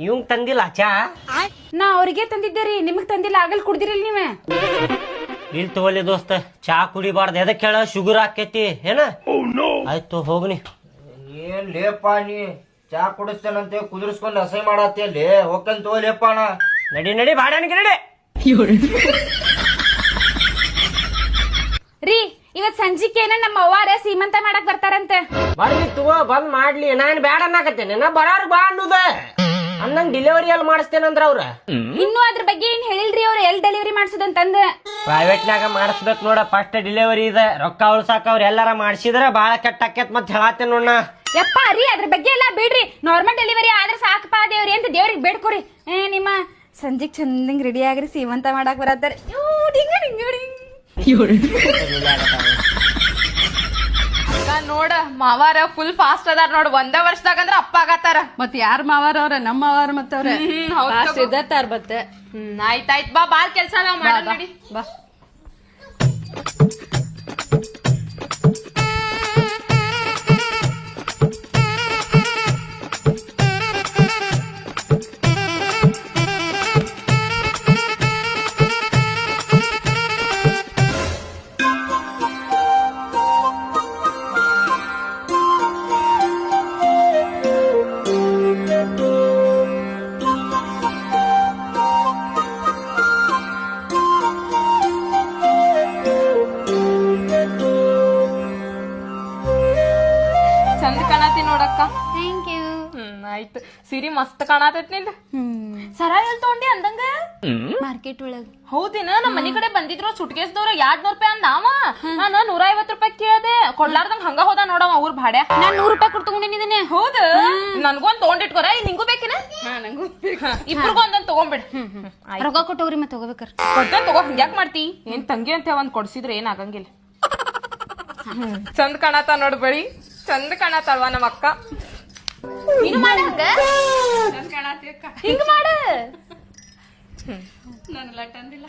ಇವಂಗ್ ತಂದಿಲ್ಲ ಚಾ? ನಾ ಅವ್ರಿಗೆ ತಂದಿದ್ದೇರಿ, ನಿಮಗ್ ತಂದಿಲ್ಲ. ಆಗಲ್ ಕುಡ್ದಿರಲ್ ನೀವ? ಇಲ್ಲಿ ತಗೋಲಿ ದೋಸ್ತ, ಚಾ ಕುಡಿಬಾರ್ದು. ಎದಕ್ ಹೇಳ? ಶುಗರ್ ಆಕೇತಿ ಏನ? ಆಯ್ತು ಹೋಗ್ನಿ. ಏನ್ ಲೇಪ ನೀ ಚಾ ಕುಡಿಸ್ತೇನಂತೆ ಕುದಿರ್ಸ್ಕೊಂಡ್ ಹಸೈ ಮಾಡತ್ತಿ ಅಲ್ಲಿ ಹೋಗ್ಕಂತ ತಗೋಲೇಪ ಅಣ್ಣ. ನಡಿ ನಡಿ ಬಾಡಾನಿಗೆ ನಡಿ. ರೀ ಇವತ್ ಸಂಜಿಕೇನ ನಮ್ಮ ಅವ್ವಾರ ಸೀಮಂತ ಮಾಡಕ್ ಬರ್ತಾರಂತ. ಬರ್ಲಿ ತಗೋ, ಬಂದ್ ಮಾಡ್ಲಿ. ನಾನ್ ಬ್ಯಾಡ ಅನ್ನಕತ್ತೇನೆ. ನಾ ಬರಾರ್ ಬಾ ಅನ್ನುದ ಅಂದಂಗ್ ಡೆಲಿವರಿ ಎಲ್ಲಿ ಮಾಡಿಸ್ತೇನಂದ್ರ ಅವ್ರ. ಇನ್ನು ಅದ್ರ ಬಗ್ಗೆ ಏನ್ ಹೇಳಿಲ್ರಿ ಅವ್ರ, ಎಲ್ ಡೆಲಿವರಿ ಮಾಡ್ಸೋದಂತಂದ. ಪ್ರೈವೇಟ್ನಾಗ ಮಾಡಿಸ್ಬೇಕು ನೋಡ. ಫಸ್ಟ್ ಡೆಲಿವರಿ ಇದೆ, ರೊಕ್ಕ ಉಳ್ಸಾಕ ಅವ್ರ ಎಲ್ಲಾರ ಮಾಡ್ಸಿದ್ರ ಬಾಳ ಕೆಟ್ಟ ಆಕೇತ್ ಮತ್ ಹೇಳತ್ತೇನ್ ನೋಡ. ಯಪ್ಪ ರೀ ಅದ್ರ ಬಗ್ಗೆ ಎಲ್ಲಾ ಬಿಡ್ರಿ, ನಾರ್ಮಲ್ ಡೆಲಿವರಿ ಆದ್ರೆ ಸಾಕಪ್ಪ ದೇವ್ರಿ ಅಂತ ದೇವ್ರಿಗೆ ಬೇಡ್ಕೊರಿ. ನಿಮ್ಮ ಸಂಜಿಗ್ ಚಂದಂಗ್ ರೆಡಿ ಆಗ್ರಿ, ಸೀಮಂತ ಮಾಡಕ್ ಬರತ್ತಾರ. ನೋಡ ಮಾವಾರ ಫುಲ್ ಫಾಸ್ಟ್ ಅದಾರ ನೋಡ್. ಒಂದೇ ವರ್ಷದಾಗ ಅಂದ್ರ ಅಪ್ಪ ಆಗತ್ತಾರ. ಮತ್ ಯಾರ ಮಾವಾರ ಅವ್ರ? ನಮ್ಮ ಮಾವಾರ ಮತ್ತ ಅವ್ರ ಇದ್ದಾರ ಮತ್ತೆ. ಆಯ್ತಾಯ್ತ್ ಬಾ, ಬಾಳ್ ಕೆಲ್ಸ ನಾವ್ ಮಾಡ ನಡಿ ಬಾ. ಚಂದ ಕಾಣತಿ ನೋಡಕ್ಕ. Thank you. ಆಯ್ತು, ಸಿರಿ ಮಸ್ತ್ ಕಾಣತೈತ್ ನಿಂದ. ಸರ ಎಲ್ ತಗೊಂಡಿ ಅಂದಂಗ? ಮಾರ್ಕೆಟ್ ಒಳಗ್. ಹೌದಿನ? ನಮ್ ಮನಿ ಕಡೆ ಬಂದಿದ್ರು ಸುಟ್ಕೇಸ್ದವ್ರ 200 ರೂಪಾಯಿ ಅಂದಾವ. ನಾನು 150 ರೂಪಾಯಿ ಕೇಳ್ದೆ. ಕೊಡ್ಲಾರ್ದಂಗ ಹಂಗ ಹೋದ ನೋಡವ ಊರ್ ಭಾಡ್ಯ. ನಾನ್ 100 ರೂಪಾಯಿ ಕೊಟ್ಟು ತಗೊಂಡಿದ್ದೀನಿ. ಹೌದು, ನನ್ಗೊಂದ್ ತಗೊಂಡಿಟ್ಕೋರ. ನಿಂಗೂ ಬೇಕಿನ? ಇಬ್ರಿಗೂ ಒಂದೊಂದ್ ತಗೊಂಡ್ಬಿಡ್. ರೊಕ್ಕ ಕೊಟ್ಟವ್ರಿ ಮತ್ತೆ ತಗೋಬೇಕಾರ. ಕೊಡ್ತೇನ್ ತಗೋ, ಹಿಂಗ್ಯಾಕ್ ಮಾಡ್ತಿ? ಏನ್ ತಂಗಿ ಅಂತ ಒಂದ್ ಕೊಡ್ಸಿದ್ರೆ ಏನ್ ಆಗಂಗಿಲ್ಲ. ಚಂದ ಕಾಣತ ನೋಡ್ ಬಳಿ, ಚಂದ ಕಾಣತಲ್ವಾ ನಮ್ಮ ಅಕ್ಕ. ನೀನು ಮಾಡ ಹಿಂಗ ಮಾಡ. ನನ್ನ ಲಟ್ ಅಂದಿಲ್ಲ.